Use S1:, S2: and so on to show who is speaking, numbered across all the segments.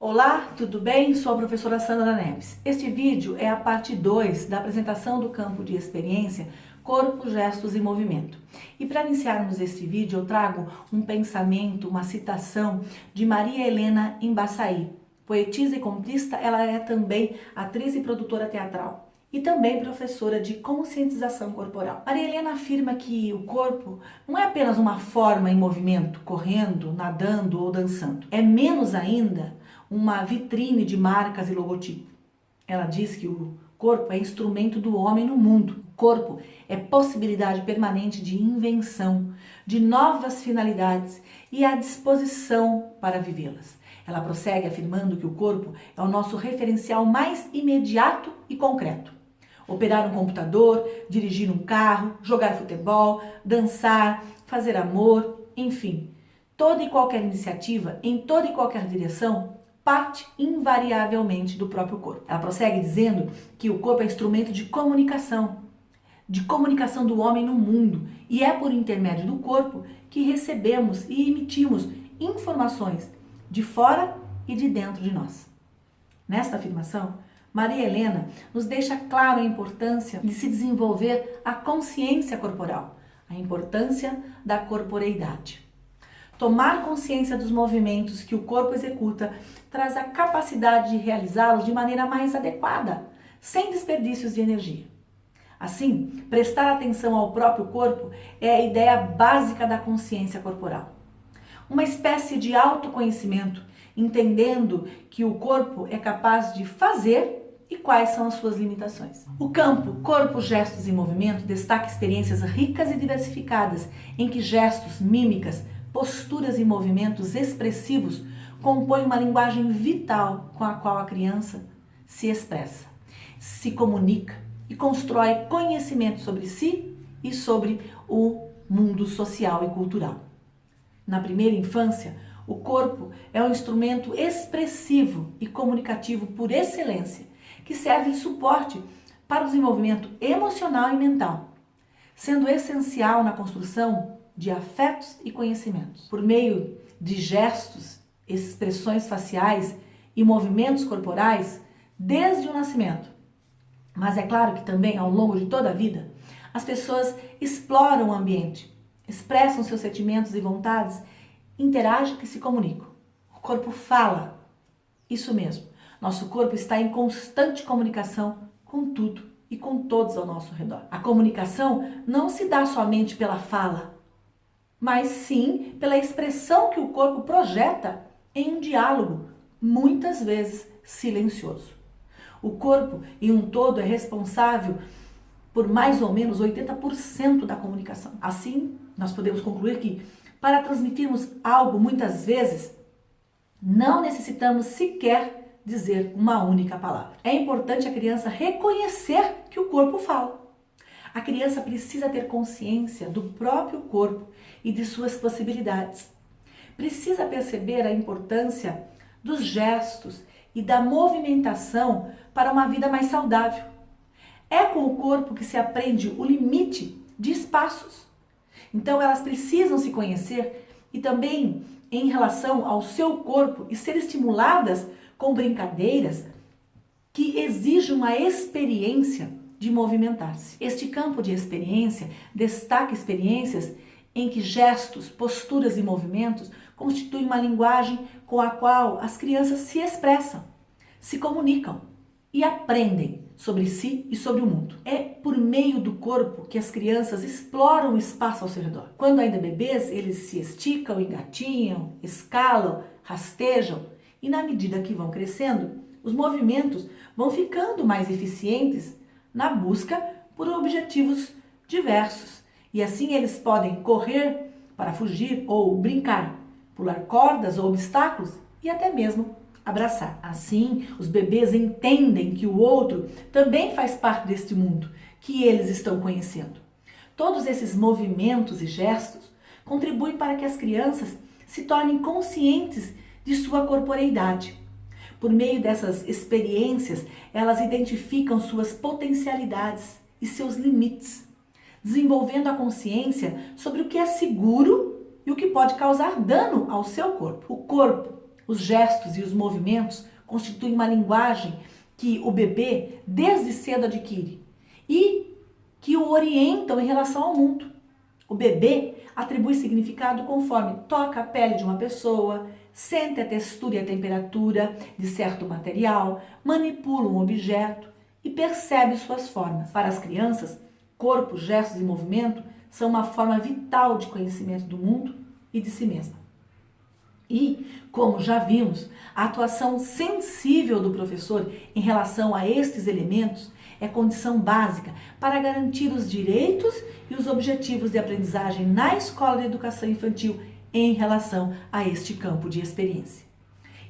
S1: Olá, tudo bem? Sou a professora Sandra Neves. Este vídeo é a parte 2 da apresentação do campo de experiência Corpo, Gestos e Movimento. E para iniciarmos este vídeo eu trago um pensamento, uma citação de Maria Helena Embaçaí. Poetisa e contista, ela é também atriz e produtora teatral e também professora de conscientização corporal. Maria Helena afirma que o corpo não é apenas uma forma em movimento, correndo, nadando ou dançando. É menos ainda uma vitrine de marcas e logotipo. Ela diz que o corpo é instrumento do homem no mundo. O corpo é possibilidade permanente de invenção, de novas finalidades e a disposição para vivê-las. Ela prossegue afirmando que o corpo é o nosso referencial mais imediato e concreto. Operar um computador, dirigir um carro, jogar futebol, dançar, fazer amor, enfim. Toda e qualquer iniciativa, em toda e qualquer direção, parte invariavelmente do próprio corpo. Ela prossegue dizendo que o corpo é instrumento de comunicação do homem no mundo, e é por intermédio do corpo que recebemos e emitimos informações de fora e de dentro de nós. Nesta afirmação, Maria Helena nos deixa claro a importância de se desenvolver a consciência corporal, a importância da corporeidade. Tomar consciência dos movimentos que o corpo executa traz a capacidade de realizá-los de maneira mais adequada, sem desperdícios de energia. Assim, prestar atenção ao próprio corpo é a ideia básica da consciência corporal. Uma espécie de autoconhecimento, entendendo que o corpo é capaz de fazer e quais são as suas limitações. O campo Corpo, Gestos e Movimento destaca experiências ricas e diversificadas, em que gestos, mímicas, posturas e movimentos expressivos compõem uma linguagem vital com a qual a criança se expressa, se comunica e constrói conhecimento sobre si e sobre o mundo social e cultural. Na primeira infância, o corpo é um instrumento expressivo e comunicativo por excelência, que serve de suporte para o desenvolvimento emocional e mental, sendo essencial na construção de afetos e conhecimentos. Por meio de gestos, expressões faciais e movimentos corporais, desde o nascimento. Mas é claro que também, ao longo de toda a vida, as pessoas exploram o ambiente, expressam seus sentimentos e vontades, interagem e se comunicam. O corpo fala. Isso mesmo. Nosso corpo está em constante comunicação com tudo e com todos ao nosso redor. A comunicação não se dá somente pela fala, mas sim pela expressão que o corpo projeta em um diálogo, muitas vezes silencioso. O corpo, em um todo, é responsável por mais ou menos 80% da comunicação. Assim, nós podemos concluir que, para transmitirmos algo, muitas vezes, não necessitamos sequer dizer uma única palavra. É importante a criança reconhecer que o corpo fala. A criança precisa ter consciência do próprio corpo e de suas possibilidades. Precisa perceber a importância dos gestos e da movimentação para uma vida mais saudável. É com o corpo que se aprende o limite de espaços. Então elas precisam se conhecer e também em relação ao seu corpo e ser estimuladas com brincadeiras que exijam a experiência de movimentar-se. Este campo de experiência destaca experiências em que gestos, posturas e movimentos constituem uma linguagem com a qual as crianças se expressam, se comunicam e aprendem sobre si e sobre o mundo. É por meio do corpo que as crianças exploram o espaço ao seu redor. Quando ainda bebês, eles se esticam, engatinham, escalam, rastejam e na medida que vão crescendo, os movimentos vão ficando mais eficientes na busca por objetivos diversos. E assim eles podem correr para fugir ou brincar, pular cordas ou obstáculos e até mesmo abraçar. Assim, os bebês entendem que o outro também faz parte deste mundo que eles estão conhecendo. Todos esses movimentos e gestos contribuem para que as crianças se tornem conscientes de sua corporeidade. Por meio dessas experiências, elas identificam suas potencialidades e seus limites, desenvolvendo a consciência sobre o que é seguro e o que pode causar dano ao seu corpo. O corpo Os gestos e os movimentos constituem uma linguagem que o bebê desde cedo adquire e que o orientam em relação ao mundo. O bebê atribui significado conforme toca a pele de uma pessoa, sente a textura e a temperatura de certo material, manipula um objeto e percebe suas formas. Para as crianças, corpo, gestos e movimento são uma forma vital de conhecimento do mundo e de si mesma. E, como já vimos, a atuação sensível do professor em relação a estes elementos é condição básica para garantir os direitos e os objetivos de aprendizagem na escola de educação infantil em relação a este campo de experiência.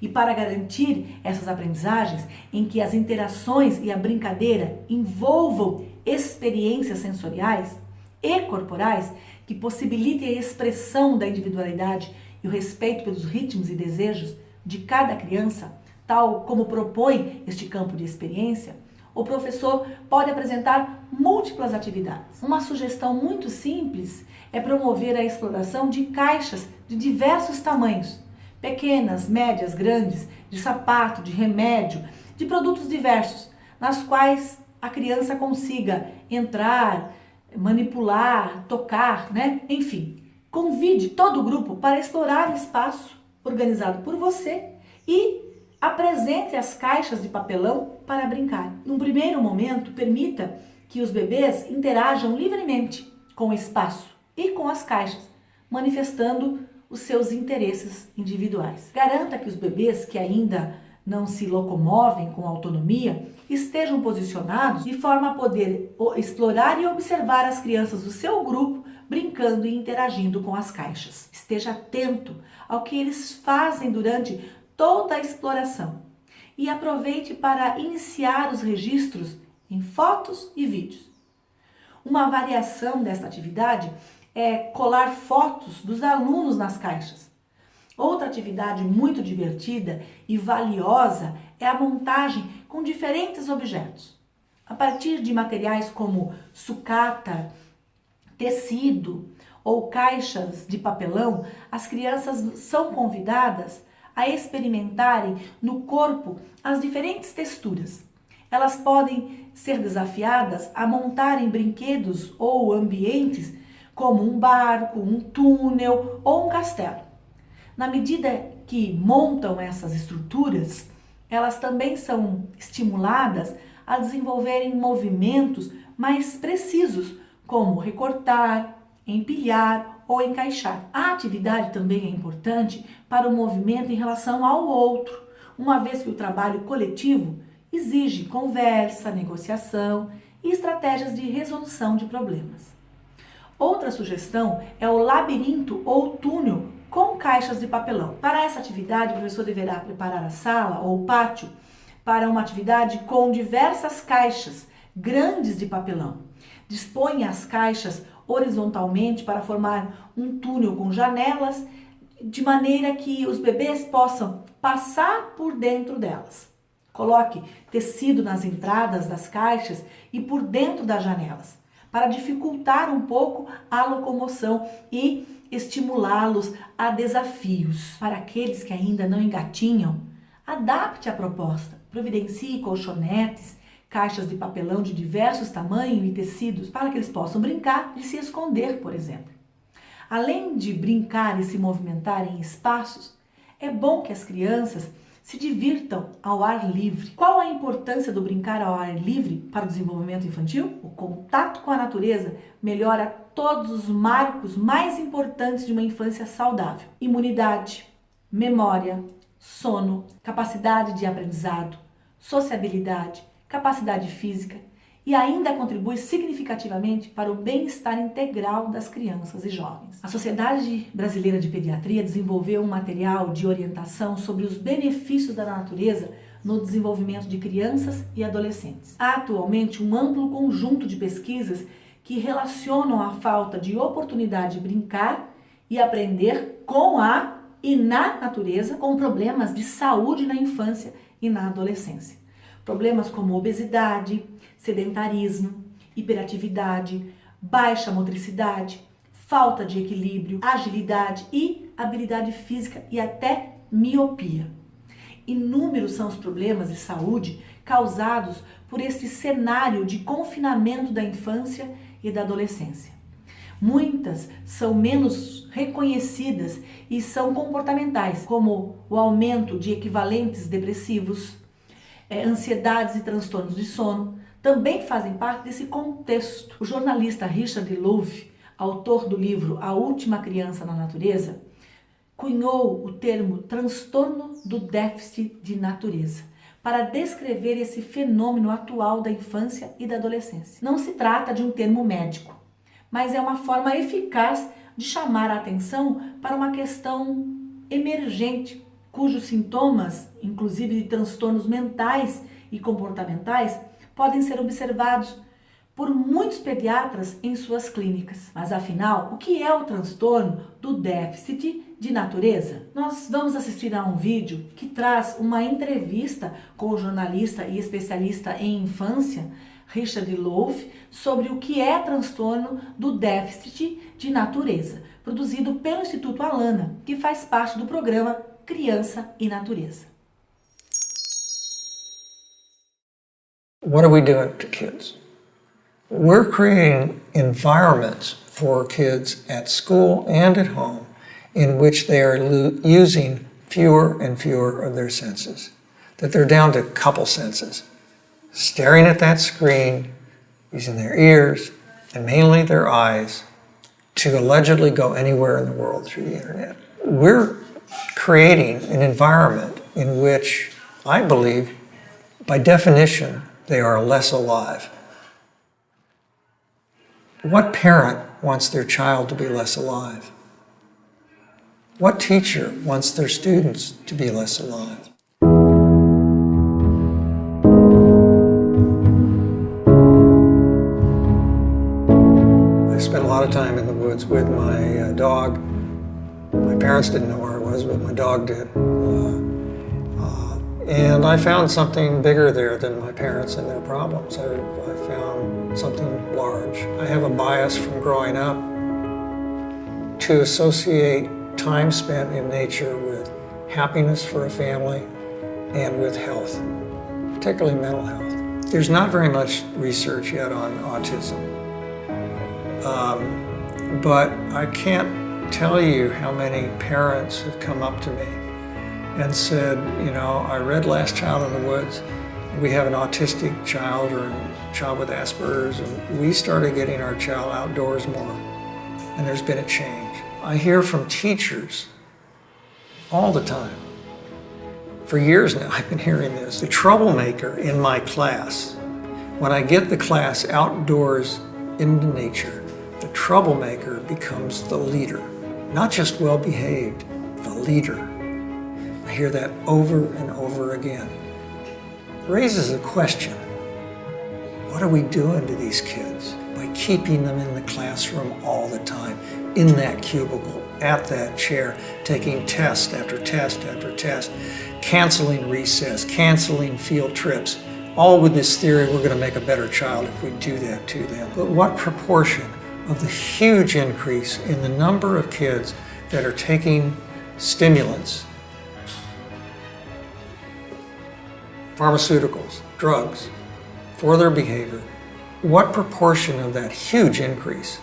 S1: E para garantir essas aprendizagens em que as interações e a brincadeira envolvam experiências sensoriais e corporais que possibilitem a expressão da individualidade e o respeito pelos ritmos e desejos de cada criança, tal como propõe este campo de experiência, o professor pode apresentar múltiplas atividades. Uma sugestão muito simples é promover a exploração de caixas de diversos tamanhos, pequenas, médias, grandes, de sapato, de remédio, de produtos diversos, nas quais a criança consiga entrar, manipular, tocar, Enfim, convide todo o grupo para explorar o espaço organizado por você e apresente as caixas de papelão para brincar. Num primeiro momento, permita que os bebês interajam livremente com o espaço e com as caixas, manifestando os seus interesses individuais. Garanta que os bebês que ainda não se locomovem com autonomia estejam posicionados de forma a poder explorar e observar as crianças do seu grupo brincando e interagindo com as caixas. Esteja atento ao que eles fazem durante toda a exploração e aproveite para iniciar os registros em fotos e vídeos. Uma variação desta atividade é colar fotos dos alunos nas caixas. Outra atividade muito divertida e valiosa é a montagem com diferentes objetos. A partir de materiais como sucata, tecido ou caixas de papelão, as crianças são convidadas a experimentarem no corpo as diferentes texturas. Elas podem ser desafiadas a montarem brinquedos ou ambientes como um barco, um túnel ou um castelo. Na medida que montam essas estruturas, elas também são estimuladas a desenvolverem movimentos mais precisos, como recortar, empilhar ou encaixar. A atividade também é importante para o movimento em relação ao outro, uma vez que o trabalho coletivo exige conversa, negociação e estratégias de resolução de problemas. Outra sugestão é o labirinto ou túnel com caixas de papelão. Para essa atividade, o professor deverá preparar a sala ou o pátio para uma atividade com diversas caixas grandes de papelão. Disponha as caixas horizontalmente para formar um túnel com janelas, de maneira que os bebês possam passar por dentro delas. Coloque tecido nas entradas das caixas e por dentro das janelas, para dificultar um pouco a locomoção e estimulá-los a desafios. Para aqueles que ainda não engatinham, adapte a proposta, providencie colchonetes, caixas de papelão de diversos tamanhos e tecidos para que eles possam brincar e se esconder, por exemplo. Além de brincar e se movimentar em espaços, é bom que as crianças se divirtam ao ar livre. Qual a importância do brincar ao ar livre para o desenvolvimento infantil? O contato com a natureza melhora todos os marcos mais importantes de uma infância saudável: imunidade, memória, sono, capacidade de aprendizado, sociabilidade, capacidade física, e ainda contribui significativamente para o bem-estar integral das crianças e jovens. A Sociedade Brasileira de Pediatria desenvolveu um material de orientação sobre os benefícios da natureza no desenvolvimento de crianças e adolescentes. Há atualmente um amplo conjunto de pesquisas que relacionam a falta de oportunidade de brincar e aprender com a e na natureza com problemas de saúde na infância e na adolescência. Problemas como obesidade, sedentarismo, hiperatividade, baixa motricidade, falta de equilíbrio, agilidade e habilidade física e até miopia. Inúmeros são os problemas de saúde causados por esse cenário de confinamento da infância e da adolescência. Muitas são menos reconhecidas e são comportamentais, como o aumento de equivalentes depressivos, ansiedades e transtornos de sono, também fazem parte desse contexto. O jornalista Richard Louv, autor do livro A Última Criança na Natureza, cunhou o termo transtorno do déficit de natureza para descrever esse fenômeno atual da infância e da adolescência. Não se trata de um termo médico, mas é uma forma eficaz de chamar a atenção para uma questão emergente, cujos sintomas, inclusive de transtornos mentais e comportamentais, podem ser observados por muitos pediatras em suas clínicas. Mas afinal, o que é o transtorno do déficit de natureza? Nós vamos assistir a um vídeo que traz uma entrevista com o jornalista e especialista em infância, Richard Louv, sobre o que é transtorno do déficit de natureza, produzido pelo Instituto Alana, que faz parte do programa Criança e Natureza.
S2: What are we doing to kids? We're creating environments for kids at school and at home in which they are using fewer and fewer of their senses, that they're down to a couple senses, staring at that screen, using their ears and mainly their eyes to allegedly go anywhere in the world through the internet. We're creating an environment in which I believe, by definition, they are less alive. What parent wants their child to be less alive? What teacher wants their students to be less alive? I spent a lot of time in the woods with my dog. My parents didn't know where I was, but my dog did. And I found something bigger there than my parents and their problems. I found something large. I have a bias from growing up to associate time spent in nature with happiness for a family and with health, particularly mental health. There's not very much research yet on autism, but I can't tell you how many parents have come up to me and said, you know, I read Last Child in the Woods. We have an autistic child or a child with Asperger's, and we started getting our child outdoors more, and there's been a change. I hear from teachers all the time. For years now, I've been hearing this. The troublemaker in my class, when I get the class outdoors into nature, the troublemaker becomes the leader. Not just well-behaved, the leader. I hear that over and over again. It raises a question. What are we doing to these kids by keeping them in the classroom all the time, in that cubicle, at that chair, taking test after test after test, canceling recess, canceling field trips, all with this theory we're going to make a better child if we do that to them. But what proportion of the huge increase in the number of kids that are taking stimulants, pharmaceuticals, drugs, for their behavior, what proportion of that huge increase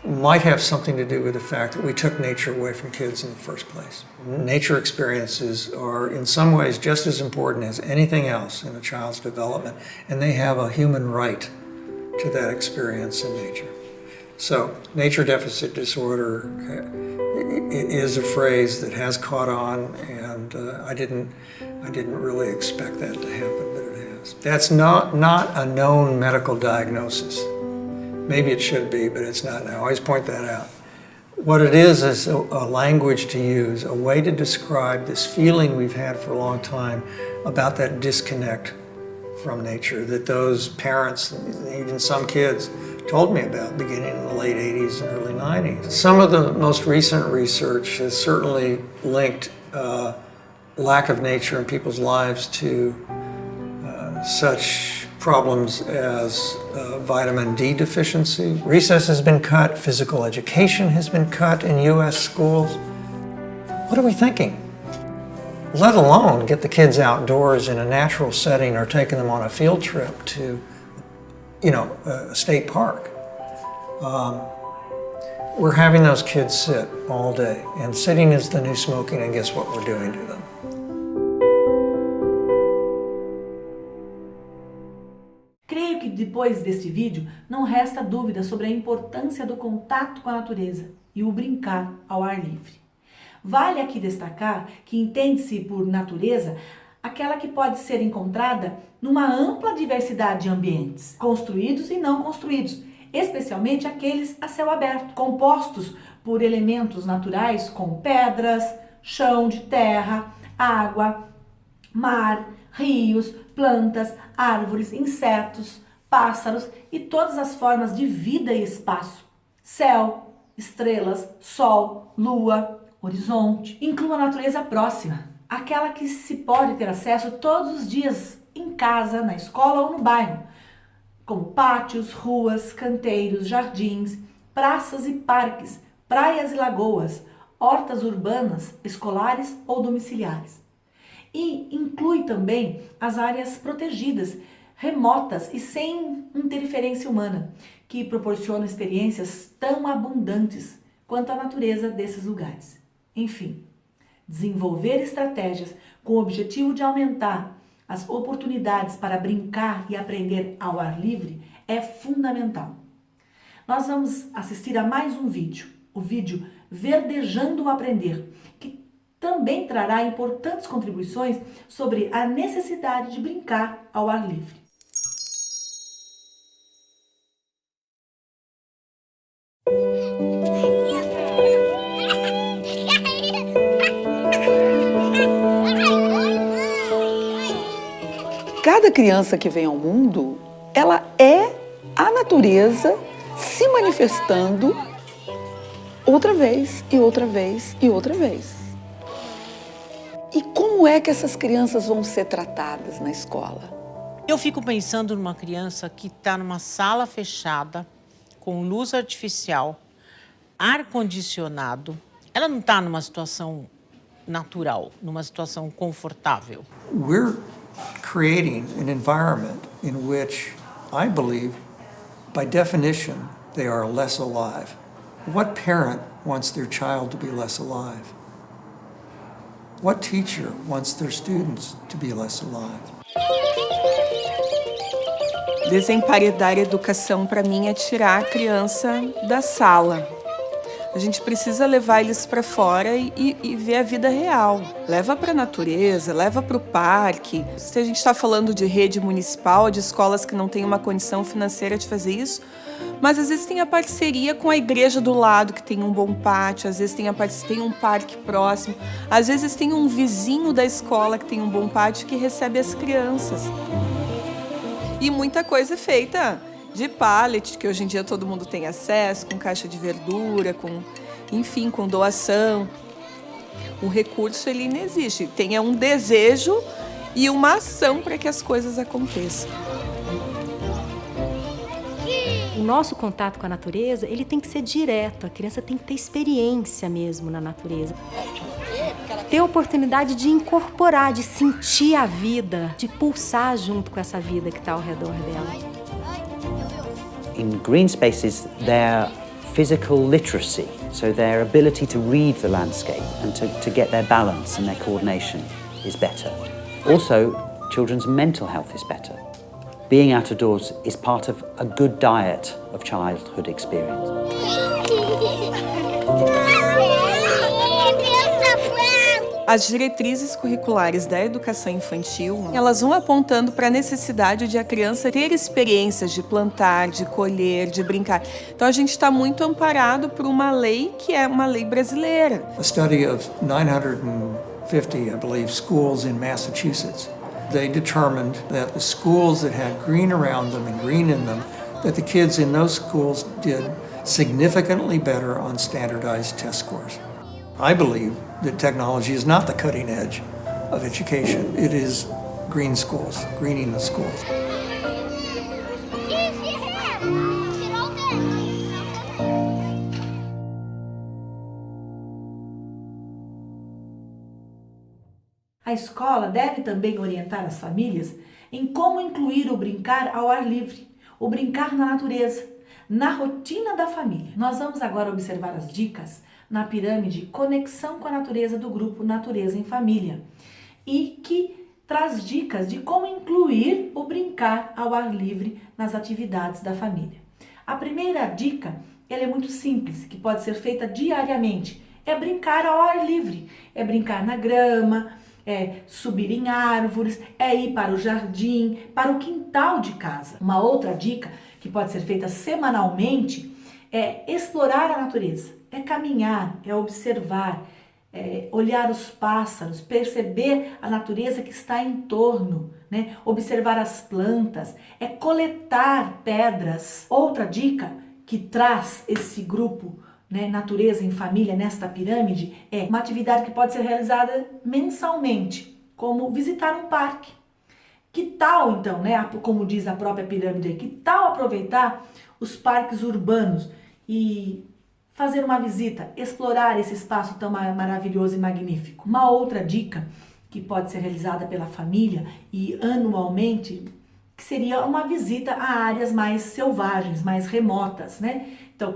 S2: might have something to do with the fact that we took nature away from kids in the first place? Nature experiences are in some ways just as important as anything else in a child's development, and they have a human right to that experience in nature. So, nature deficit disorder is a phrase that has caught on, and I didn't really expect that to happen, but it has. That's not a known medical diagnosis. Maybe it should be, but it's not now. I always point that out. What it is a language to use, a way to describe this feeling we've had for a long time about that disconnect from nature that those parents, even some kids, told me about beginning in the late 80s and early 90s. Some of the most recent research has certainly linked lack of nature in people's lives to such problems as vitamin D deficiency. Recess has been cut, physical education has been cut in US schools. What are we thinking? let alone get the kids outdoors in a natural setting or taking them on a field trip to, a state park. We're having those kids sit all day, and sitting is the new smoking, and guess what we're doing to them?
S1: Creio que depois deste vídeo não resta dúvida sobre a importância do contato com a natureza e o brincar ao ar livre. Vale aqui destacar que entende-se por natureza aquela que pode ser encontrada numa ampla diversidade de ambientes, construídos e não construídos, especialmente aqueles a céu aberto, compostos por elementos naturais como pedras, chão de terra, água, mar, rios, plantas, árvores, insetos, pássaros e todas as formas de vida e espaço. Céu, estrelas, sol, lua, horizonte. Inclua a natureza próxima, aquela que se pode ter acesso todos os dias em casa, na escola ou no bairro, como pátios, ruas, canteiros, jardins, praças e parques, praias e lagoas, hortas urbanas, escolares ou domiciliares. E inclui também as áreas protegidas, remotas e sem interferência humana, que proporcionam experiências tão abundantes quanto a natureza desses lugares. Enfim, desenvolver estratégias com o objetivo de aumentar as oportunidades para brincar e aprender ao ar livre é fundamental. Nós vamos assistir a mais um vídeo, o vídeo Verdejando o Aprender, que também trará importantes contribuições sobre a necessidade de brincar ao ar livre.
S3: Cada criança que vem ao mundo, ela é a natureza se manifestando outra vez e outra vez e outra vez. E como é que essas crianças vão ser tratadas na escola?
S4: Eu fico pensando numa criança que está numa sala fechada, com luz artificial, ar-condicionado. Ela não está numa situação natural, numa situação confortável.
S2: We're creating an environment in which I believe, by definition, they are less alive. What parent wants their child to be less alive? What teacher wants their students to be less alive?
S5: Desemparedar a educação, para mim, é tirar a criança da sala. A gente precisa levar eles para fora e ver a vida real. Leva para a natureza, leva para o parque. Se a gente está falando de rede municipal, de escolas que não têm uma condição financeira de fazer isso, mas às vezes tem a parceria com a igreja do lado, que tem um bom pátio, às vezes tem um parque próximo, às vezes tem um vizinho da escola que tem um bom pátio que recebe as crianças. E muita coisa é feita de pallet, que hoje em dia todo mundo tem acesso, com caixa de verdura, com doação. O recurso, ele não existe. Tem um desejo e uma ação para que as coisas aconteçam.
S6: O nosso contato com a natureza, ele tem que ser direto. A criança tem que ter experiência mesmo na natureza. Ter a oportunidade de incorporar, de sentir a vida, de pulsar junto com essa vida que está ao redor dela.
S7: In green spaces, their physical literacy, so their ability to read the landscape and to get their balance and their coordination is better. Also, children's mental health is better. Being out of doors is part of a good diet of childhood experience.
S5: As diretrizes curriculares da educação infantil, elas vão apontando para a necessidade de a criança ter experiências de plantar, de colher, de brincar. Então a gente está muito amparado por uma lei que é uma lei brasileira.
S2: A study of 950, I believe, schools in Massachusetts. They determined that the schools that had green around them and green in them, that the kids in those schools did significantly better on standardized test scores. I believe that technology is not the cutting edge of education. It is green schools, greening the schools.
S1: A A escola deve também orientar as famílias em como incluir o brincar ao ar livre, o brincar na natureza, na rotina da família. Nós vamos agora observar as dicas na pirâmide Conexão com a Natureza do grupo Natureza em Família e que traz dicas de como incluir o brincar ao ar livre nas atividades da família. A primeira dica, ela é muito simples, que pode ser feita diariamente, é brincar ao ar livre, é brincar na grama, é subir em árvores, é ir para o jardim, para o quintal de casa. Uma outra dica que pode ser feita semanalmente é explorar a natureza, é caminhar, é observar, é olhar os pássaros, perceber a natureza que está em torno, né? Observar as plantas, é coletar pedras. Outra dica que traz esse grupo, né, Natureza em Família nesta pirâmide é uma atividade que pode ser realizada mensalmente, como visitar um parque. Que tal então, né, como diz a própria pirâmide, que tal aproveitar os parques urbanos e fazer uma visita, explorar esse espaço tão maravilhoso e magnífico? Uma outra dica que pode ser realizada pela família e anualmente, que seria uma visita a áreas mais selvagens, mais remotas, né? Então,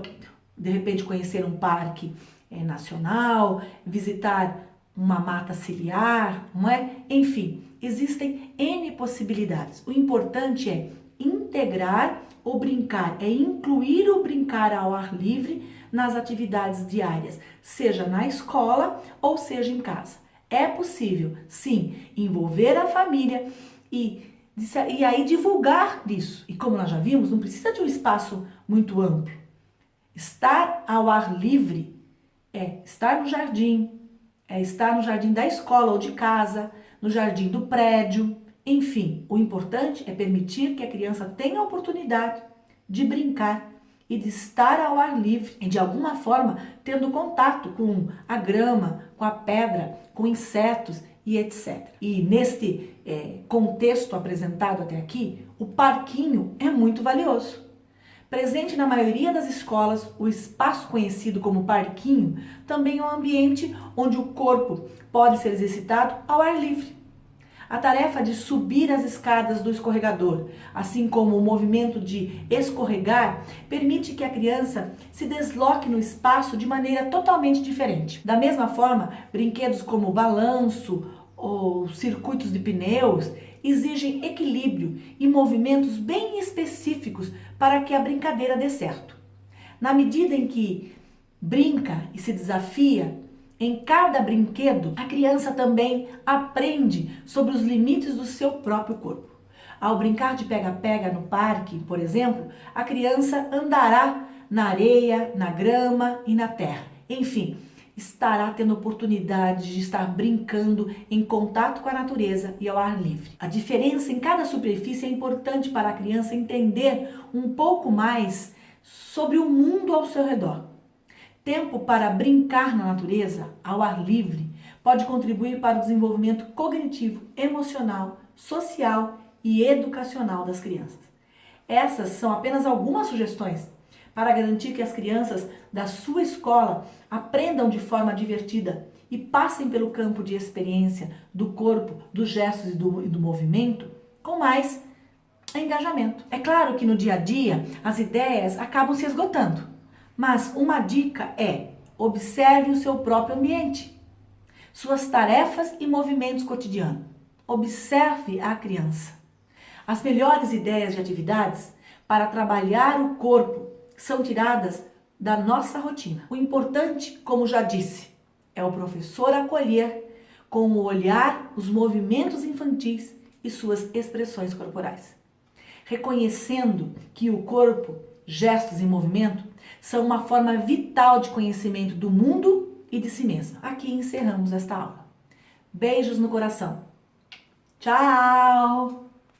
S1: de repente conhecer um parque nacional, visitar uma mata ciliar, não é? Enfim, existem N possibilidades. O importante é integrar o brincar, é incluir o brincar ao ar livre nas atividades diárias, seja na escola ou seja em casa. É possível, sim, envolver a família e aí divulgar isso. E como nós já vimos, não precisa de um espaço muito amplo. Estar ao ar livre é estar no jardim, é estar no jardim da escola ou de casa, no jardim do prédio, enfim. O importante é permitir que a criança tenha a oportunidade de brincar e de estar ao ar livre e de alguma forma tendo contato com a grama, com a pedra, com insetos e etc. E neste contexto apresentado até aqui, o parquinho é muito valioso. Presente na maioria das escolas, o espaço conhecido como parquinho também é um ambiente onde o corpo pode ser exercitado ao ar livre. A tarefa de subir as escadas do escorregador, assim como o movimento de escorregar, permite que a criança se desloque no espaço de maneira totalmente diferente. Da mesma forma, brinquedos como balanço ou circuitos de pneus exigem equilíbrio e movimentos bem específicos para que a brincadeira dê certo. Na medida em que brinca e se desafia, em cada brinquedo, a criança também aprende sobre os limites do seu próprio corpo. Ao brincar de pega-pega no parque, por exemplo, a criança andará na areia, na grama e na terra. Enfim, estará tendo oportunidade de estar brincando em contato com a natureza e ao ar livre. A diferença em cada superfície é importante para a criança entender um pouco mais sobre o mundo ao seu redor. Tempo para brincar na natureza, ao ar livre, pode contribuir para o desenvolvimento cognitivo, emocional, social e educacional das crianças. Essas são apenas algumas sugestões para garantir que as crianças da sua escola aprendam de forma divertida e passem pelo campo de experiência do corpo, dos gestos e do movimento com mais engajamento. É claro que no dia a dia as ideias acabam se esgotando. Mas uma dica é: observe o seu próprio ambiente, suas tarefas e movimentos cotidianos. Observe a criança. As melhores ideias de atividades para trabalhar o corpo são tiradas da nossa rotina. O importante, como já disse, é o professor acolher com o olhar os movimentos infantis e suas expressões corporais, reconhecendo que o corpo, gestos e movimento são uma forma vital de conhecimento do mundo e de si mesma. Aqui encerramos esta aula. Beijos no coração. Tchau!